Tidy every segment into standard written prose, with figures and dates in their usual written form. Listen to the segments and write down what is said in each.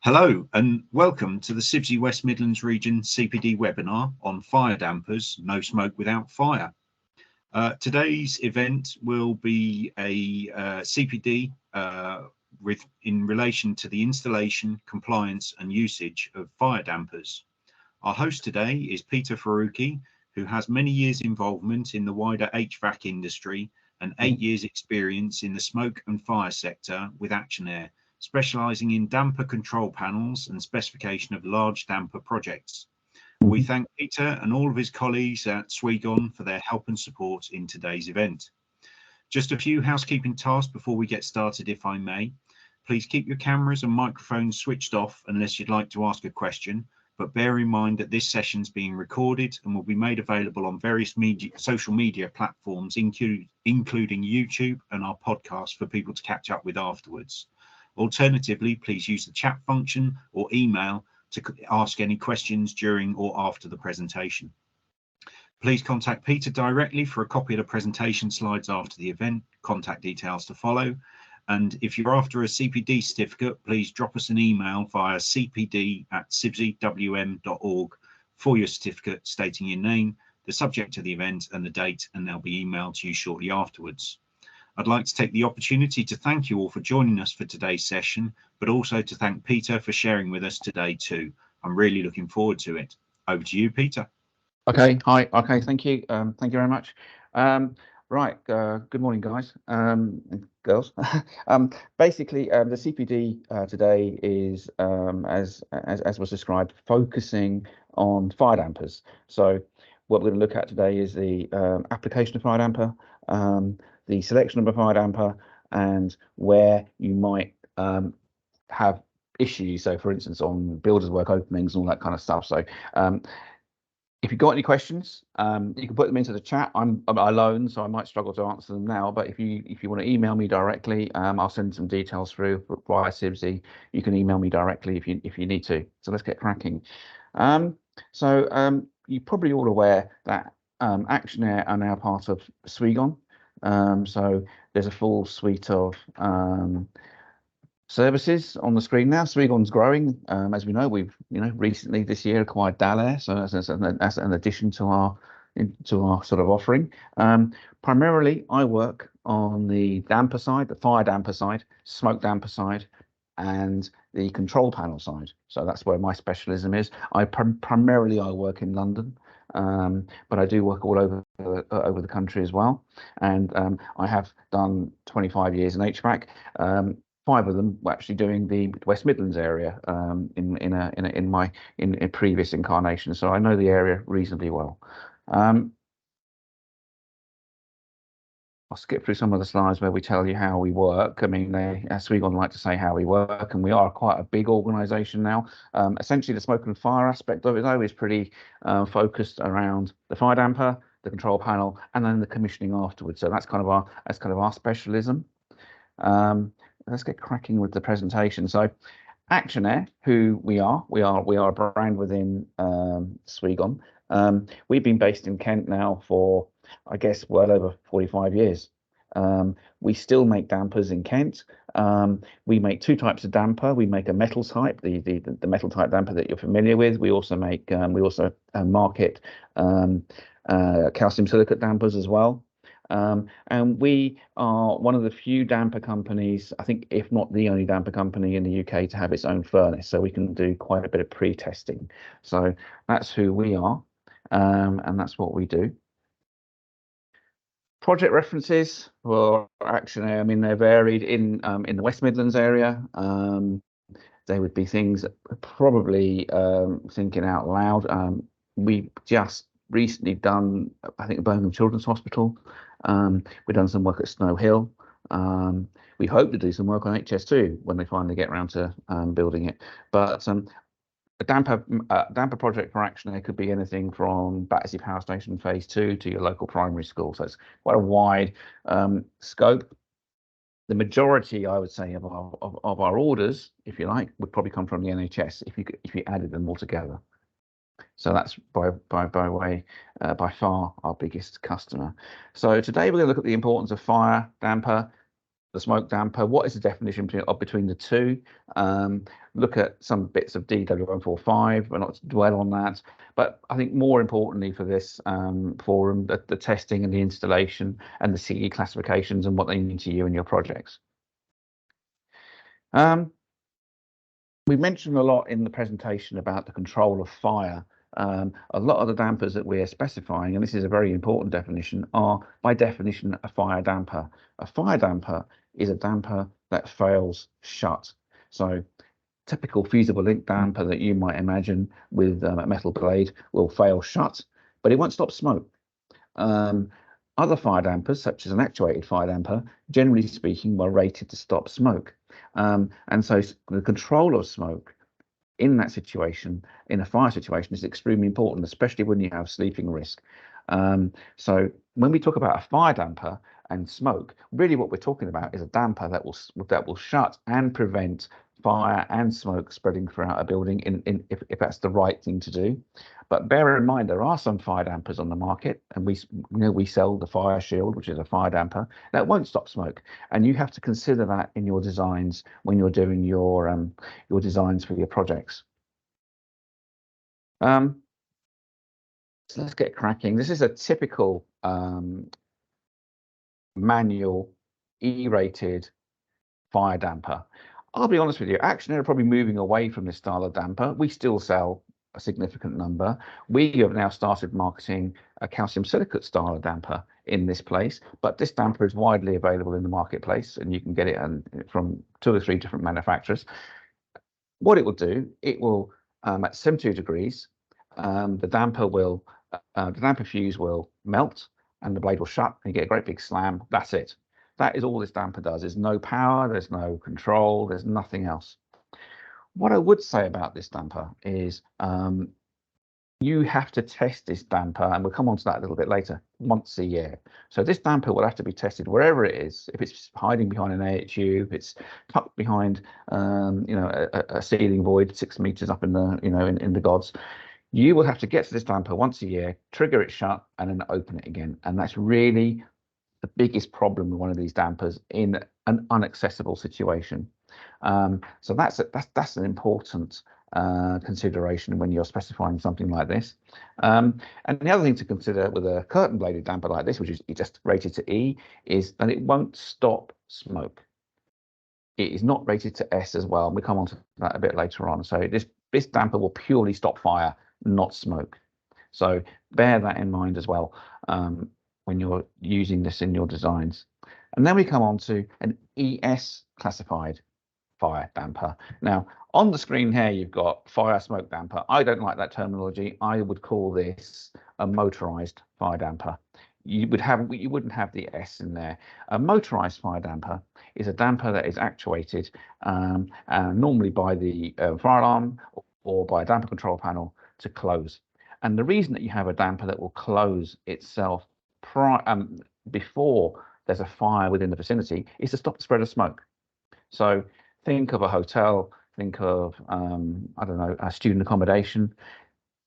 Hello and welcome to the CIBSE West Midlands Region CPD webinar on fire dampers, no smoke without fire. Today's event will be a CPD in relation to the installation, compliance and usage of fire dampers. Our host today is Peter.Faruqi, who has many years involvement in the wider HVAC industry and 8 years experience in the smoke and fire sector with Actionair, specialising in damper control panels and specification of large damper projects. We thank Peter and all of his colleagues at Swegon for their help and support in today's event. Just a few housekeeping tasks before we get started, if I may. Please keep your cameras and microphones switched off unless you'd like to ask a question, but bear in mind that this session is being recorded and will be made available on various social media platforms, including YouTube and our podcast, for people to catch up with afterwards. Alternatively, please use the chat function or email to ask any questions during or after the presentation. Please contact Peter directly for a copy of the presentation slides after the event, contact details to follow. And if you're after a CPD certificate, please drop us an email via cpd@cibsewm.org for your certificate, stating your name, the subject of the event and the date, and they'll be emailed to you shortly afterwards. I'd like to take the opportunity to thank you all for joining us for today's session, but also to thank Peter for sharing with us today too. I'm really looking forward to it. Over to you, Peter. Okay, hi. Okay, thank you. Thank you very much. Good morning, guys and girls. Basically, the CPD today is, as was described, focusing on fire dampers. So what we're going to look at today is the application of fire damper, the selection of a fire damper, and where you might have issues. So, for instance, on builders work openings and all that kind of stuff. So, if you've got any questions, you can put them into the chat. I'm alone, so I might struggle to answer them now. But if you want to email me directly, I'll send some details through via CIBSE. You can email me directly if you need to. So let's get cracking. You're probably all aware that Actionair are now part of Swegon. So there's a full suite of services on the screen now. Swegon's growing, as we know. We've recently this year acquired Dalair, so that's an addition to our sort of offering. Primarily, I work on the damper side, the fire damper side, smoke damper side, and the control panel side. So that's where my specialism is. Primarily I work in London, but I do work all over the country as well. And I have done 25 years in HVAC. 5 of them were actually doing the West Midlands area in my previous incarnation. So I know the area reasonably well. I'll skip through some of the slides where we tell you how we work. I mean, as we like to say how we work, and we are quite a big organisation now. Essentially, the smoke and fire aspect of it, though, is pretty focused around the fire damper, the control panel, and then the commissioning afterwards. So that's kind of our specialism. Let's get cracking with the presentation. So, Actionair, who we are a brand within Swegon. We've been based in Kent now for, I guess, well over 45 years. We still make dampers in Kent. We make 2 types of damper. We make a metal type, the metal type damper that you're familiar with. We also make market calcium silicate dampers as well. And we are one of the few damper companies, I think, if not the only damper company in the UK to have its own furnace. So we can do quite a bit of pre-testing. So that's who we are, and that's what we do. Project references for Actionair, I mean, they're varied in the West Midlands area. They would be things probably thinking out loud. We just recently done, I think, Birmingham Children's Hospital. We've done some work at Snow Hill. We hope to do some work on HS2 when they finally get around to building it. But a damper project for Actionair could be anything from Battersea Power Station Phase 2 to your local primary school. So it's quite a wide scope. The majority, I would say, of our orders, if you like, would probably come from the NHS if you added them all together. So that's by far our biggest customer. So today we're going to look at the importance of fire damper, the smoke damper. What is the definition between the two? Look at some bits of DW145. We're not to dwell on that, but I think more importantly for this forum, the testing and the installation and the CE classifications and what they mean to you and your projects. We mentioned a lot in the presentation about the control of fire. A lot of the dampers that we're specifying, and this is a very important definition, are by definition a fire damper. A fire damper is a damper that fails shut. So typical fusible link damper that you might imagine with a metal blade will fail shut, but it won't stop smoke. Other fire dampers, such as an actuated fire damper, generally speaking, were rated to stop smoke. And so the control of smoke in that situation, in a fire situation, is extremely important, especially when you have sleeping risk. So when we talk about a fire damper and smoke, really what we're talking about is a damper that will shut and prevent fire and smoke spreading throughout a building if that's the right thing to do. But bear in mind, there are some fire dampers on the market, and we sell the Fire Shield, which is a fire damper that won't stop smoke, and you have to consider that in your designs when you're doing your designs for your projects. So let's get cracking. This is a typical manual E-rated fire damper. I'll be honest with you, Actionair are probably moving away from this style of damper. We still sell a significant number. We have now started marketing a calcium silicate style of damper in this place, but this damper is widely available in the marketplace, and you can get it from 2 or 3 different manufacturers. What it will do, it will at 72 degrees, the damper fuse will melt and the blade will shut, and you get a great big slam. That's it. That is all this damper does. There's no power, there's no control, there's nothing else. What I would say about this damper is you have to test this damper, and we'll come on to that a little bit later, once a year. So this damper will have to be tested wherever it is. If it's hiding behind an AHU, if it's tucked behind a ceiling void 6 meters up in the in the gods, you will have to get to this damper once a year, trigger it shut, and then open it again. And that's really the biggest problem with one of these dampers in an inaccessible situation. So that's an important consideration when you're specifying something like this. And the other thing to consider with a curtain bladed damper like this, which is just rated to E, is that it won't stop smoke. It is not rated to S as well, and we'll come on to that a bit later on. So this damper will purely stop fire, not smoke. So bear that in mind as well when you're using this in your designs. And then we come on to an ES classified fire damper. Now, on the screen here, you've got fire smoke damper. I don't like that terminology. I would call this a motorized fire damper. You wouldn't have the S in there. A motorized fire damper is a damper that is actuated normally by the fire alarm or by a damper control panel to close. And the reason that you have a damper that will close itself before there's a fire within the vicinity is to stop the spread of smoke. So think of a hotel, think of, I don't know, a student accommodation.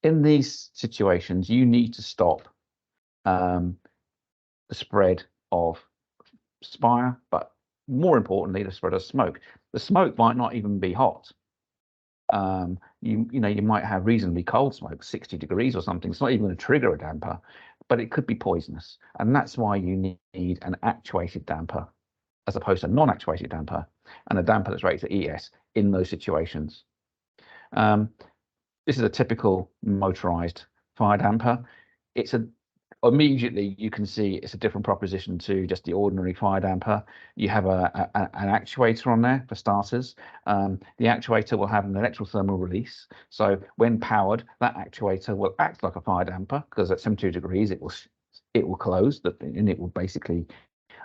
In these situations, you need to stop the spread of fire, but more importantly, the spread of smoke. The smoke might not even be hot. You might have reasonably cold smoke, 60 degrees or something. It's not even going to trigger a damper, but it could be poisonous. And that's why you need an actuated damper as opposed to a non-actuated damper, and a damper that's rated to ES in those situations. This is a typical motorized fire damper. Immediately you can see it's a different proposition to just the ordinary fire damper. You have an actuator on there for starters. The actuator will have an electrothermal release. So when powered, that actuator will act like a fire damper because at 72 degrees it will close and it will basically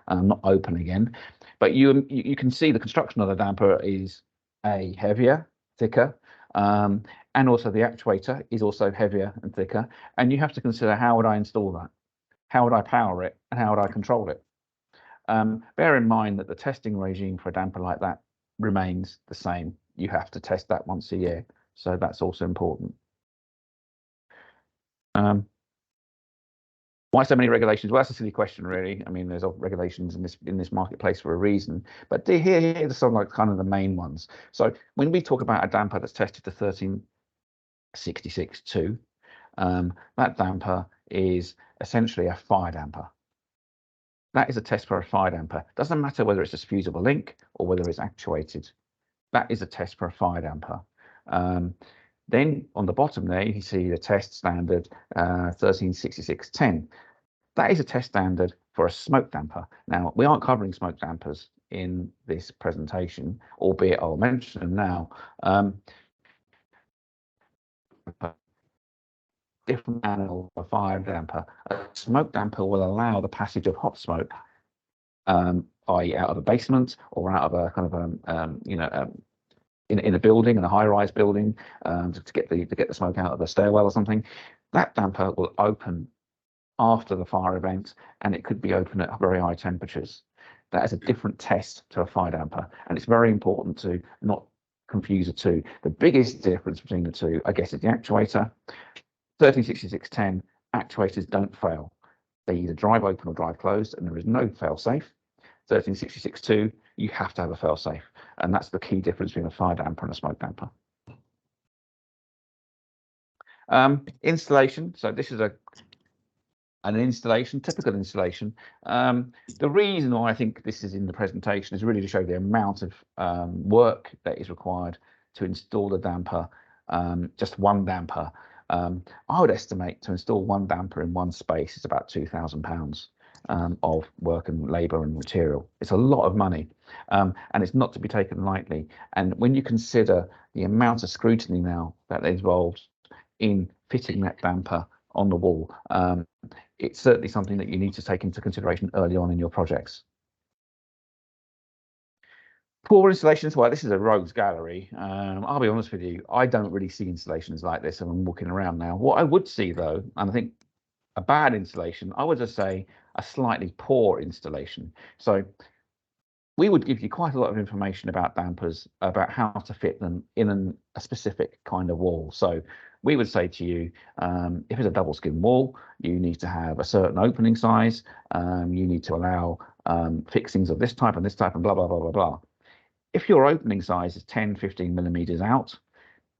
not open again. But you can see the construction of the damper is heavier, thicker, and also the actuator is also heavier and thicker. And you have to consider, how would I install that? How would I power it? And how would I control it? Bear in mind that the testing regime for a damper like that remains the same. You have to test that once a year. So that's also important. Why so many regulations? Well, that's a silly question, really. I mean, there's regulations in this marketplace for a reason. But here are some like kind of the main ones. So when we talk about a damper that's tested to 1366.2, that damper is essentially a fire damper. That is a test for a fire damper. Doesn't matter whether it's a fusible link or whether it's actuated. That is a test for a fire damper. Then on the bottom there, you see the test standard 1366.10. That is a test standard for a smoke damper. Now, we aren't covering smoke dampers in this presentation, albeit I'll mention them now. Different animal, a fire damper. A smoke damper will allow the passage of hot smoke, i.e. out of a basement or out of a kind of in a building, in a high-rise building, to get the smoke out of a stairwell or something. That damper will open after the fire event, and it could be open at very high temperatures. That is a different test to a fire damper, and it's very important to not confuse the two. The biggest difference between the two, I guess, is the actuator. 1366.10 actuators don't fail. They either drive open or drive closed, and there is no fail-safe. 1366.2, you have to have a fail-safe, and that's the key difference between a fire damper and a smoke damper. Installation. So this is an installation, typical installation. The reason why I think this is in the presentation is really to show the amount of work that is required to install the damper, just one damper. I would estimate to install one damper in one space is about £2,000 of work and labour and material. It's a lot of money, and it's not to be taken lightly. And when you consider the amount of scrutiny now that is involved in fitting that damper on the wall, it's certainly something that you need to take into consideration early on in your projects. Poor installations. Well, this is a rogues gallery. I'll be honest with you, I don't really see installations like this when I'm walking around now. What I would see, though, and I think a bad installation, I would just say a slightly poor installation. So we would give you quite a lot of information about dampers, about how to fit them in a specific kind of wall. So we would say to you, if it's a double skin wall, you need to have a certain opening size. You need to allow fixings of this type and blah, blah, blah, blah, blah. If your opening size is 10, 15 millimeters out,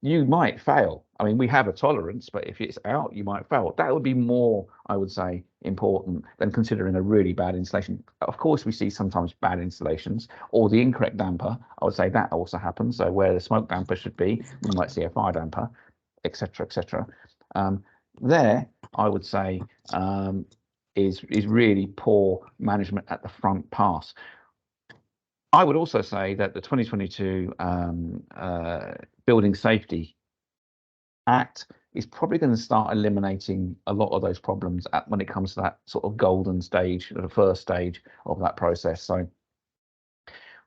you might fail. I mean, we have a tolerance, but if it's out, you might fail. That would be more, I would say, important than considering a really bad installation. Of course, we see sometimes bad installations or the incorrect damper. I would say that also happens. So where the smoke damper should be, we might see a fire damper, etc., etc. There, I would say, is really poor management at the front pass. I would also say that the 2022 Building Safety Act is probably going to start eliminating a lot of those problems when it comes to that sort of golden stage, the first stage of that process. So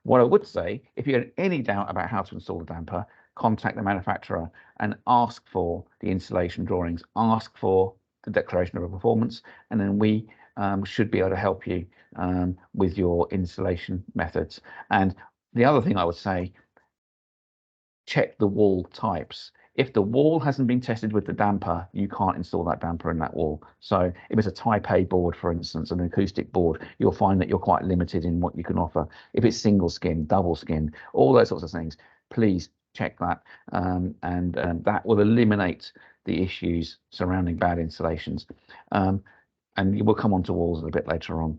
what I would say, if you had any doubt about how to install a damper, contact the manufacturer and ask for the installation drawings, ask for the declaration of a performance, and then we should be able to help you with your installation methods. And the other thing I would say, check the wall types. If the wall hasn't been tested with the damper, you can't install that damper in that wall. So if it's a Type A board, for instance, an acoustic board, you'll find that you're quite limited in what you can offer. If it's single skin, double skin, all those sorts of things, please check that, and that will eliminate the issues surrounding bad installations. And we'll come on to walls a bit later on.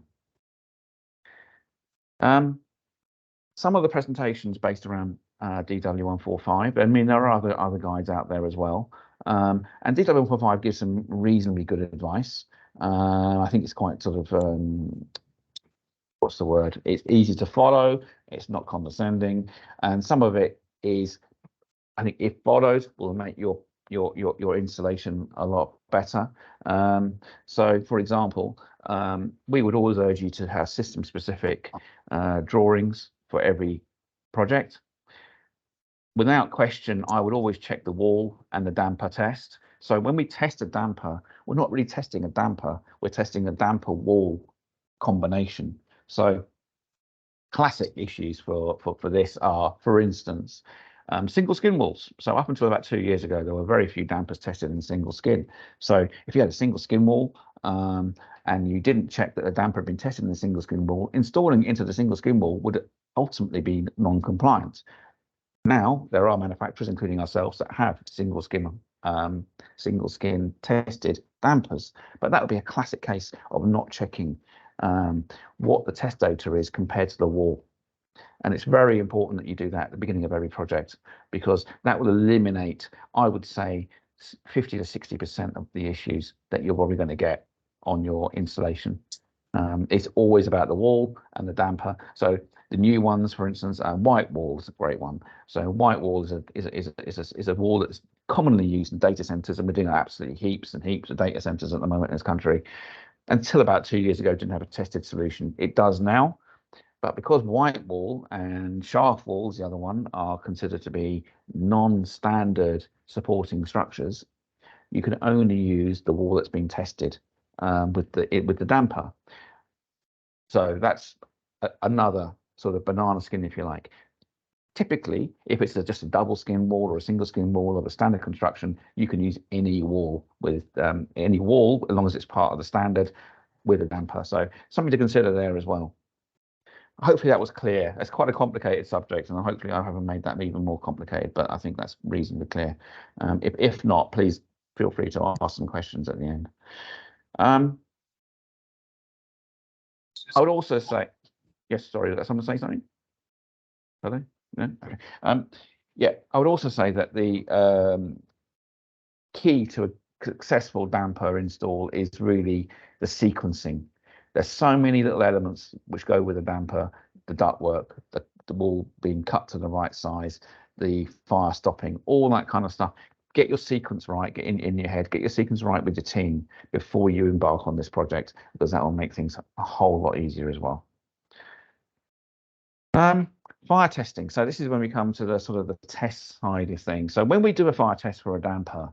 Some of the presentations based around DW145. I mean, there are other guides out there as well. And DW145 gives some reasonably good advice. I think it's quite sort of, what's the word? It's easy to follow. It's not condescending. And some of it is, I think, if followed, will make your installation a lot better. So, for example, we would always urge you to have system-specific drawings for every project. Without question, I would always check the wall and the damper test. So when we test a damper, we're not really testing a damper, we're testing a damper wall combination. So classic issues for this are, for instance, single skin walls. So up until about 2 years ago, there were very few dampers tested in single skin. So if you had a single skin wall, and you didn't check that the damper had been tested in the single skin wall, installing it into the single skin wall would ultimately be non-compliant. Now there are manufacturers, including ourselves, that have single skin tested dampers, but that would be a classic case of not checking what the test data is compared to the wall. And it's very important that you do that at the beginning of every project, because that will eliminate, I would say, 50 to 60% of the issues that you're probably going to get on your installation. It's always about the wall and the damper. So the new ones, for instance, white wall is a great one. So white wall is a wall that's commonly used in data centers, and we're doing absolutely heaps and heaps of data centers at the moment in this country. Until about 2 years ago, didn't have a tested solution. It does now, but because white wall and shaft walls, the other one, are considered to be non-standard supporting structures, you can only use the wall that's been tested with the damper. So that's another sort of banana skin, if you like. Typically, if it's just a double skin wall or a single skin wall of a standard construction, you can use any wall with any wall, as long as it's part of the standard with a damper. So something to consider there as well. Hopefully that was clear. It's quite a complicated subject, and hopefully I haven't made that even more complicated, but I think that's reasonably clear. If not, please feel free to ask some questions at the end. I would also say, yes, sorry, did someone say something? Are they? No? Okay. Yeah, I would also say that the key to a successful damper install is really the sequencing. There's so many little elements which go with a damper: the ductwork, the wall being cut to the right size, the fire stopping, all that kind of stuff. Get your sequence right, get in your head, get your sequence right with your team before you embark on this project, because that will make things a whole lot easier as well. Fire testing. So this is when we come to the sort of the test side of things. So when we do a fire test for a damper,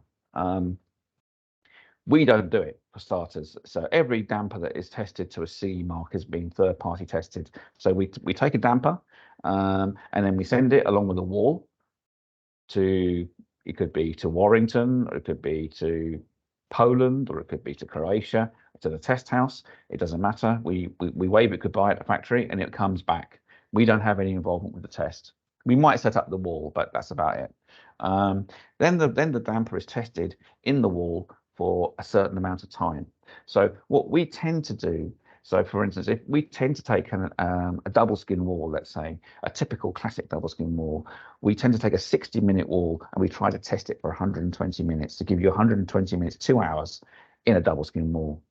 we don't do it, for starters. So every damper that is tested to a CE mark has been third-party tested. So we take a damper and then we send it along with a wall to, it could be to Warrington, or it could be to Poland, or it could be to Croatia, to the test house. It doesn't matter. We wave it goodbye at the factory and it comes back. We don't have any involvement with the test. We might set up the wall, but that's about it. Then the damper is tested in the wall for a certain amount of time. So what we tend to do, so for instance, if we tend to take a double skin wall, let's say a typical classic double skin wall, we tend to take a 60-minute wall and we try to test it for 120 minutes to give you 120 minutes, 2 hours in a double skin wall.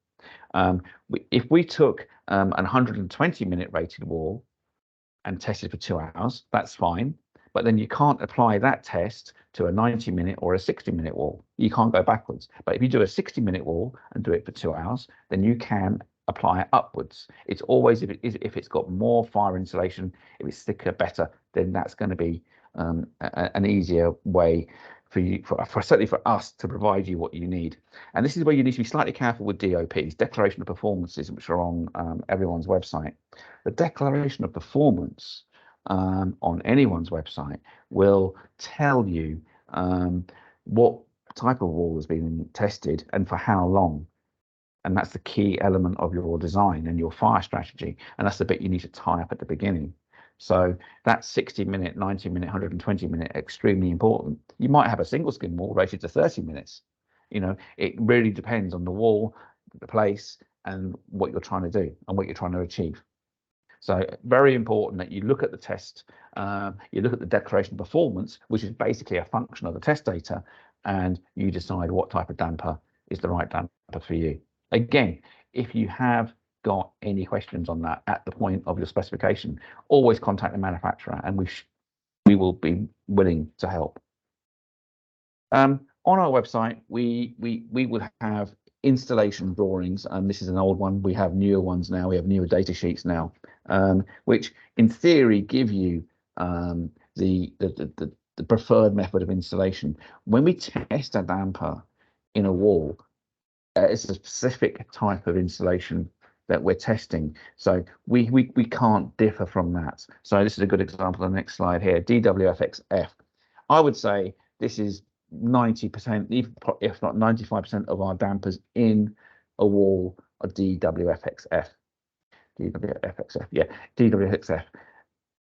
If we took an 120-minute rated wall and tested for 2 hours, that's fine. But then you can't apply that test to a 90-minute or a 60-minute wall. You can't go backwards. But if you do a 60-minute wall and do it for 2 hours, then you can apply it upwards. It's always, if it's got more fire insulation, if it's thicker, better, then that's going to be an easier way for you, certainly for us, to provide you what you need. And this is where you need to be slightly careful with DOPs, Declaration of Performances, which are on everyone's website. The Declaration of Performance on anyone's website will tell you what type of wall has been tested and for how long. And that's the key element of your design and your fire strategy. And that's the bit you need to tie up at the beginning. So that 60-minute, 90-minute, 120-minute, extremely important. You might have a single skin wall rated to 30 minutes. You know, it really depends on the wall, the place, and what you're trying to do and what you're trying to achieve. So very important that you look at the test, you look at the declaration of performance, which is basically a function of the test data, and you decide what type of damper is the right damper for you. Again, if you have got any questions on that at the point of your specification, always contact the manufacturer and we will be willing to help. On our website, we will have installation drawings, and this is an old one. We have newer ones now. We have newer data sheets now, which in theory give you the preferred method of installation. When we test a damper in a wall, it's a specific type of installation that we're testing, so we can't differ from that. So this is a good example on the next slide here, DWFXF. I would say this is 90%, if not 95% of our dampers in a wall, a DWFXF. DWFXF, yeah, DWFXF.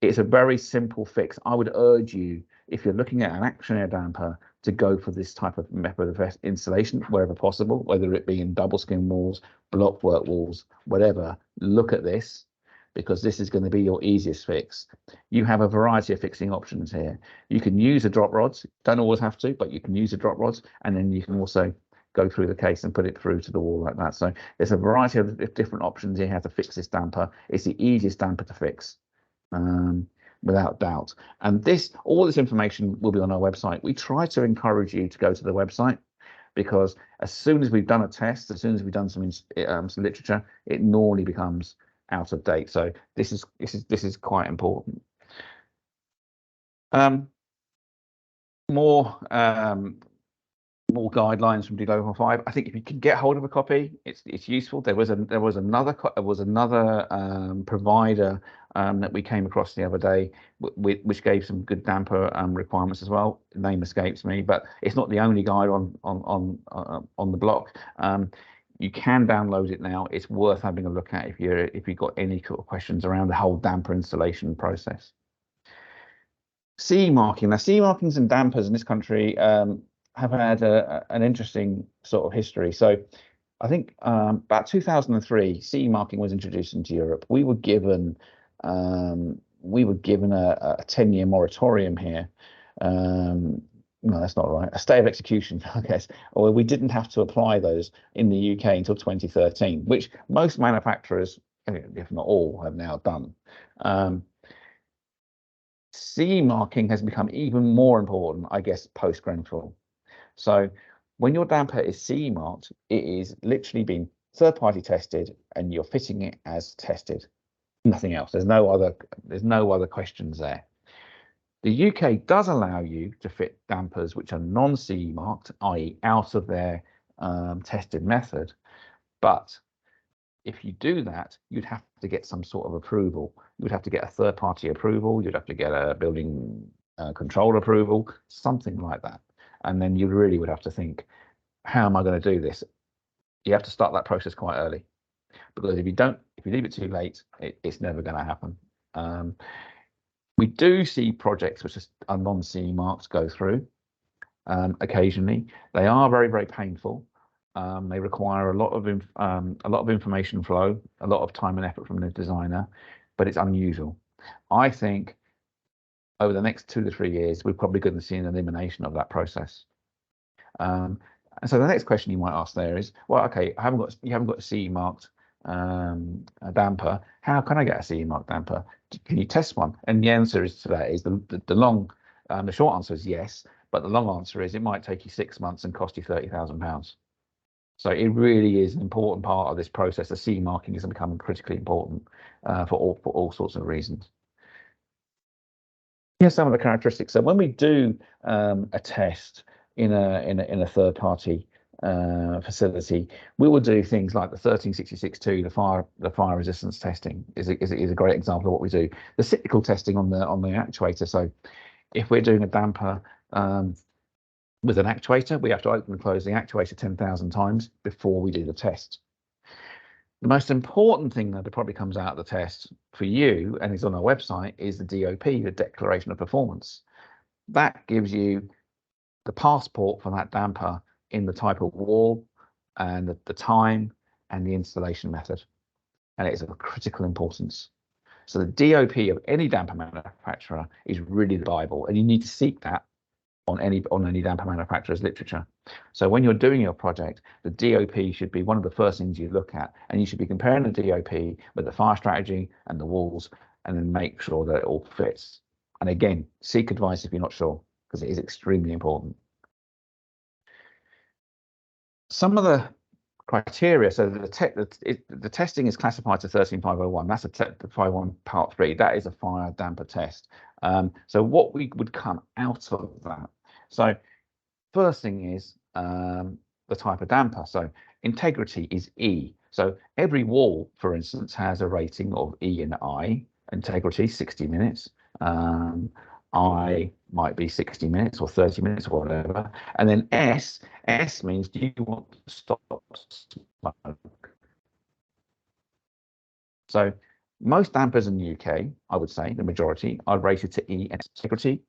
It's a very simple fix. I would urge you, if you're looking at an Actionair damper, to go for this type of method of installation wherever possible, whether it be in double skin walls, block work walls, whatever. Look at this, because this is going to be your easiest fix. You have a variety of fixing options here. You can use the drop rods, don't always have to, but you can use the drop rods, and then you can also go through the case and put it through to the wall like that. So there's a variety of different options here how to fix this damper. It's the easiest damper to fix, without doubt. And all this information will be on our website. We try to encourage you to go to the website, because as soon as we've done a test, as soon as we've done some literature, it normally becomes out of date. So this is quite important. More guidelines from D5. I think if you can get hold of a copy, it's useful. There was another provider that we came across the other day, which gave some good damper requirements as well. The name escapes me, but it's not the only guide on the block. You can download it now. It's worth having a look at if you've got any questions around the whole damper installation process. CE marking. Now, CE markings and dampers in this country have had an interesting sort of history. So I think about 2003, CE marking was introduced into Europe. We were given a 10-year moratorium here. No, that's not right. A stay of execution, I guess. Or we didn't have to apply those in the UK until 2013, which most manufacturers, if not all, have now done. CE marking has become even more important, I guess, post-Grenfell. So when your damper is CE marked, it is literally being third-party tested, and you're fitting it as tested. Nothing else. There's no other questions there. The UK does allow you to fit dampers which are non-CE marked, i.e. out of their tested method. But if you do that, you'd have to get some sort of approval. You'd have to get a third-party approval. You'd have to get a building control approval, something like that. And then you really would have to think, how am I going to do this? You have to start that process quite early, because if you leave it too late, it's never going to happen. We do see projects which are non-CE marked go through occasionally. They are very, very painful. They require a lot of information flow, a lot of time and effort from the designer, but it's unusual. I think over the next 2 to 3 years, we're probably going to see an elimination of that process. And so the next question you might ask there is, well, okay, you haven't got a CE marked a damper. How can I get a CE marked damper? Can you test one? And the answer is to that is the short answer is yes, but the long answer is it might take you 6 months and cost you £30,000. So it really is an important part of this process. The CE marking is becoming critically important for all sorts of reasons. Here's some of the characteristics. So when we do a test in a third party facility, we will do things like the 13662, the fire resistance testing is a great example of what we do. The cyclical testing on the actuator. So if we're doing a damper with an actuator, we have to open and close the actuator 10,000 times before we do the test. The most important thing that probably comes out of the test for you, and is on our website, is the DOP, the Declaration of Performance. That gives you the passport for that damper in the type of wall and the time and the installation method. And it is of critical importance. So the DOP of any damper manufacturer is really the Bible, and you need to seek that on any damper manufacturer's literature. So when you're doing your project, the DOP should be one of the first things you look at, and you should be comparing the DOP with the fire strategy and the walls, and then make sure that it all fits. And again, seek advice if you're not sure, because it is extremely important. Some of the criteria, so the testing is classified to 13501. That's a 51 part 3. That is a fire damper test. So what we would come out of that. So first thing is the type of damper. So integrity is E. So every wall, for instance, has a rating of E and I. Integrity 60 minutes. I might be 60 minutes or 30 minutes or whatever. And then S means, do you want to stop So most dampers in the UK, I would say the majority, are rated to E integrity,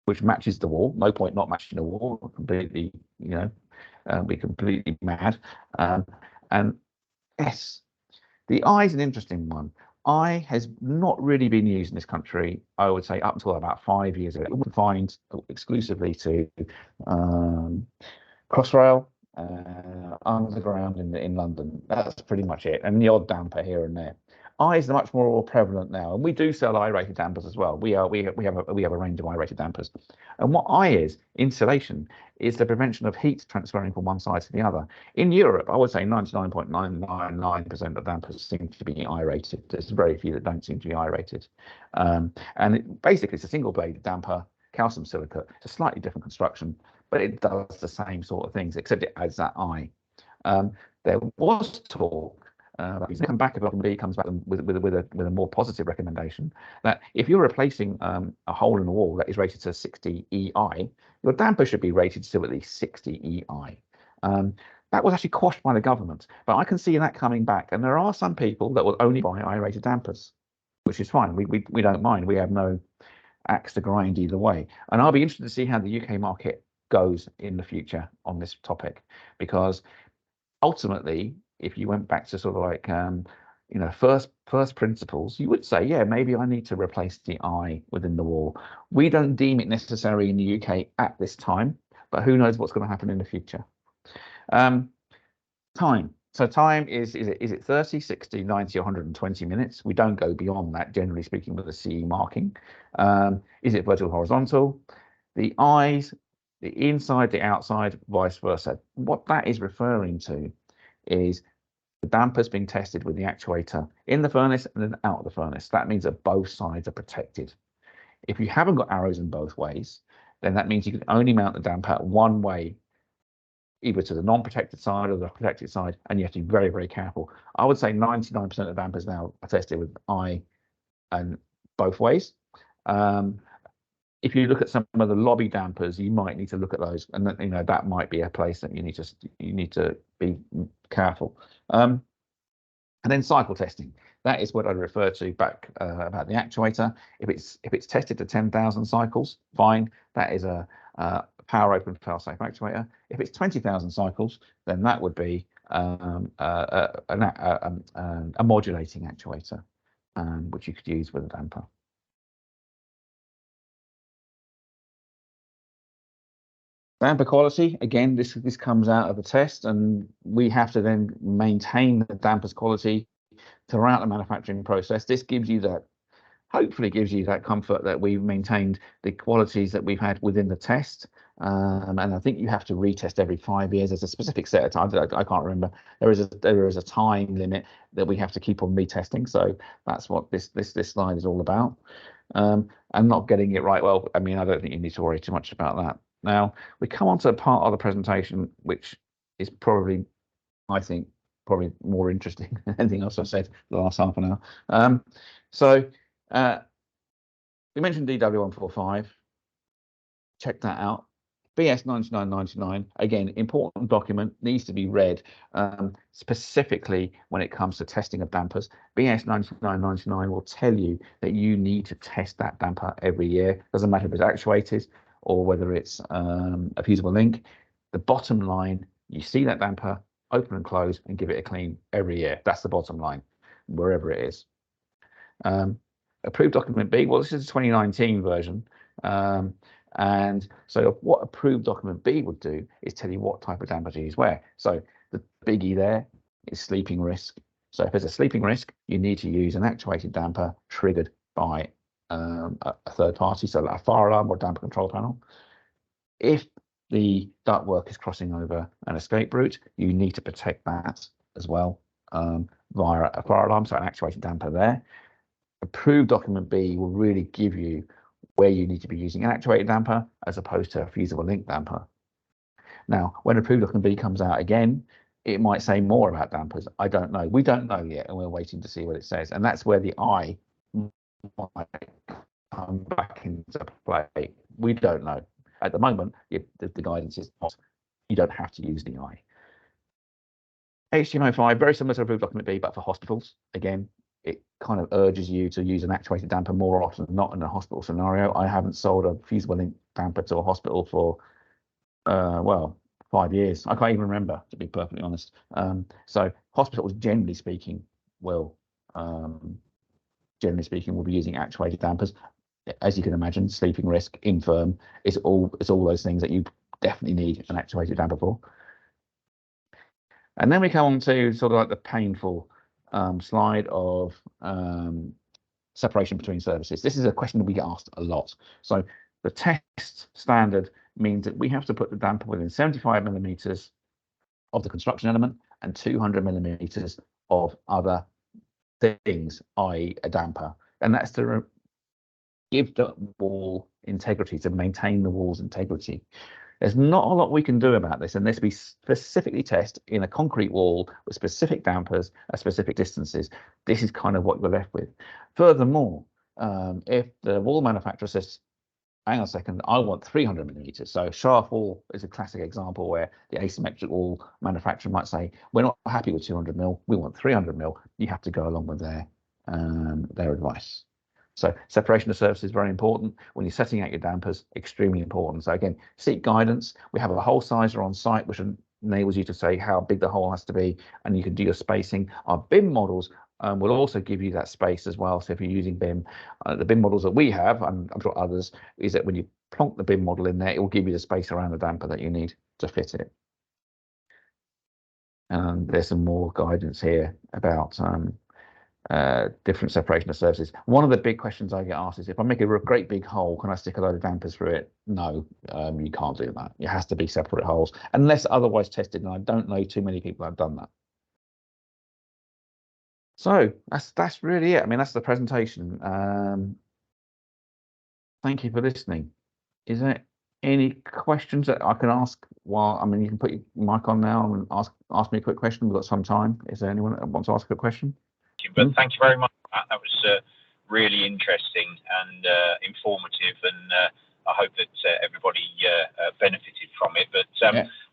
which matches the wall. No point not matching the wall. Completely, be completely mad. And S, the I is an interesting one. I has not really been used in this country, I would say, up until about 5 years ago. It was confined exclusively to Crossrail, underground in London. That's pretty much it, and the odd damper here and there. I is much more prevalent now, and we do sell I-rated dampers as well. We have a range of I-rated dampers, and what I is insulation is the prevention of heat transferring from one side to the other. In Europe, I would say 99.999% of dampers seem to be I-rated. There's very few that don't seem to be I-rated, and basically it's a single bladed damper, calcium silicate. It's a slightly different construction, but it does the same sort of things, except it adds that I. There was talk. Come back if document B comes back with a more positive recommendation that if you're replacing a hole in the wall that is rated to 60 EI, your damper should be rated to at least 60 EI. That was actually quashed by the government, but I can see that coming back. And there are some people that will only buy I-rated dampers, which is fine. We don't mind. We have no axe to grind either way. And I'll be interested to see how the UK market goes in the future on this topic, because ultimately, if you went back to sort of like first principles, you would say, yeah, maybe I need to replace the I within the wall. We don't deem it necessary in the UK at this time, but who knows what's going to happen in the future. Time. So time is it 30, 60, 90, or 120 minutes? We don't go beyond that, generally speaking, with a CE marking. Is it vertical, horizontal? The eyes, the inside, the outside, vice versa. What that is referring to is the dampers being tested with the actuator in the furnace and then out of the furnace. That means that both sides are protected. If you haven't got arrows in both ways, then that means you can only mount the damper one way, either to the non-protected side or the protected side, and you have to be very, very careful. I would say 99% of dampers now are tested with I and both ways. If you look at some of the lobby dampers, you might need to look at those, and that might be a place that you need to be careful. And then cycle testing. That is what I referred to back about the actuator. If it's tested to 10,000 cycles, fine. That is a power open fail-safe actuator. If it's 20,000 cycles, then that would be a modulating actuator, which you could use with a damper. Damper quality, again, this comes out of the test, and we have to then maintain the damper's quality throughout the manufacturing process. This gives you that, hopefully gives you that comfort that we've maintained the qualities that we've had within the test. And I think you have to retest every 5 years. There's a specific set of times. I can't remember. There is a time limit that we have to keep on retesting. So that's what this slide is all about. And not getting it right. Well, I mean, I don't think you need to worry too much about that. Now we come on to a part of the presentation which is probably, I think, probably more interesting than anything else I've said the last half an hour. We mentioned DW145. Check that out. BS 9999, again, important document, needs to be read specifically when it comes to testing of dampers. BS 9999 will tell you that you need to test that damper every year. Doesn't matter if it's actuated or whether it's a fusible link. The bottom line, you see that damper, open and close, and give it a clean every year. That's the bottom line, wherever it is. Approved document B, well, this is a 2019 version. And so what approved document B would do is tell you what type of damper to use where. So the biggie there is sleeping risk. So if there's a sleeping risk, you need to use an actuated damper triggered by a third party, so like a fire alarm or damper control panel. If the ductwork is crossing over an escape route, you need to protect that as well via a fire alarm, so an actuated damper there. Approved document B will really give you where you need to be using an actuated damper as opposed to a fusible link damper. Now, when approved document B comes out again, it might say more about dampers. I don't know. We don't know yet, and we're waiting to see what it says. And that's where the I might come back into play. We don't know. At the moment, the guidance is not, you don't have to use the I. HTML5, very similar to approved document B, but for hospitals. Again, it kind of urges you to use an actuated damper more often than not in a hospital scenario. I haven't sold a fusible link damper to a hospital for, well, 5 years. I can't even remember, to be perfectly honest. So hospitals, generally speaking, will be using actuated dampers. As you can imagine, sleeping risk, infirm, it's all those things that you definitely need an actuated damper for. And then we come on to sort of like the painful slide of separation between services. This is a question that we get asked a lot. So the test standard means that we have to put the damper within 75 millimeters of the construction element and 200 millimeters of other things, i.e. a damper. And that's to give the wall integrity, to maintain the wall's integrity. There's not a lot we can do about this unless we specifically test in a concrete wall with specific dampers at specific distances. This is kind of what we're left with. Furthermore, if the wall manufacturer says, hang on a second, I want 300 millimeters. So shaft wall is a classic example where the asymmetric wall manufacturer might say, we're not happy with 200 mil, we want 300 mil. You have to go along with their advice. So separation of services is very important. When you're setting out your dampers, extremely important. So again, seek guidance. We have a hole sizer on site, which enables you to say how big the hole has to be, and you can do your spacing. Our BIM models will also give you that space as well. So if you're using BIM, the BIM models that we have, and I'm sure others, is that when you plonk the BIM model in there, it will give you the space around the damper that you need to fit it. And there's some more guidance here about different separation of services. One of the big questions I get asked is, if I make a great big hole, can I stick a load of dampers through it? No, you can't do that. It has to be separate holes unless otherwise tested, and I don't know too many people have done that. So that's really it. I mean, that's the presentation. Thank you for listening. Is there any questions that I can ask? While, I mean, you can put your mic on now and ask me a quick question. We've got some time. Is there anyone that wants to ask a question? But thank you very much. That was really interesting and informative, and I hope that everybody benefited from it. But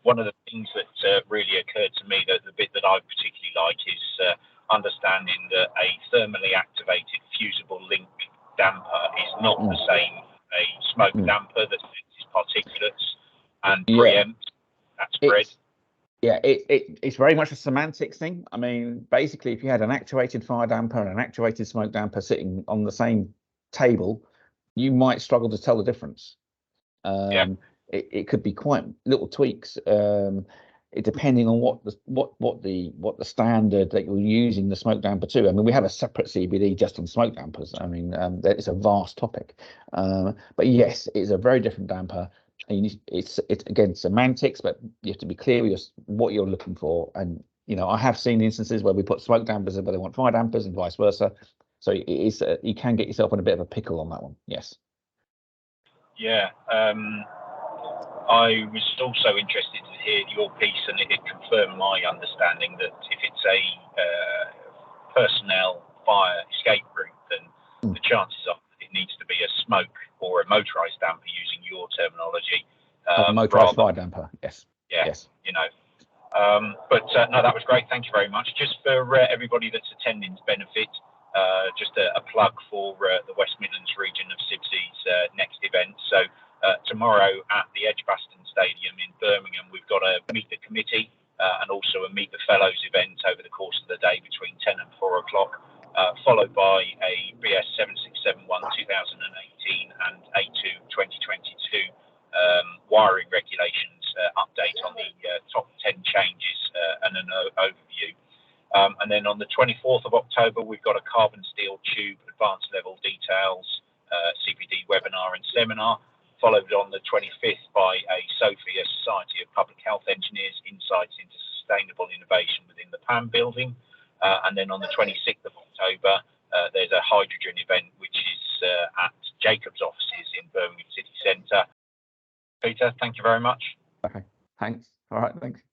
one of the things that really occurred to me, that the bit that I particularly like, is understanding that a thermally activated fusible link damper is not the same as a smoke damper that senses particulates and preempts that spread. Yeah, it's very much a semantics thing. I mean, basically, if you had an actuated fire damper and an actuated smoke damper sitting on the same table, you might struggle to tell the difference. It could be quite little tweaks, depending on what the standard that you're using the smoke damper to. I mean, we have a separate CBD just on smoke dampers. I mean, it's a vast topic, but yes, it's a very different damper. And it's again semantics, but you have to be clear with what you're looking for. And you know, I have seen instances where we put smoke dampers in, but they want fire dampers, and vice versa. So it is you can get yourself in a bit of a pickle on that one. Yes. Yeah, I was also interested to hear your piece, and it confirmed my understanding that if it's a personnel fire escape route, then the chances are that it needs to be a smoke or a motorised damper, using your terminology. Motorised fire damper, yes. Yeah, yes. You know. But no, that was great. Thank you very much. Just for everybody that's attending's benefit, just a plug for the West Midlands region of CIBSE's next event. So tomorrow at the Edgbaston Stadium in Birmingham, we've got a Meet the Committee and also a Meet the Fellows event over the course of the day between 10 and 4 o'clock, followed by a BS 7671 2018 and A2 2022 wiring regulations update on the top 10 changes and an overview. And then on the 24th of October, we've got a carbon steel tube advanced level details CPD webinar and seminar, followed on the 25th by a SOFIA Society of Public Health Engineers Insights into Sustainable Innovation within the PAM building. And then on the 26th of October, there's a hydrogen event, which is at Jacob's offices in Birmingham City Centre. Peter, thank you very much. Okay, thanks. All right, thanks.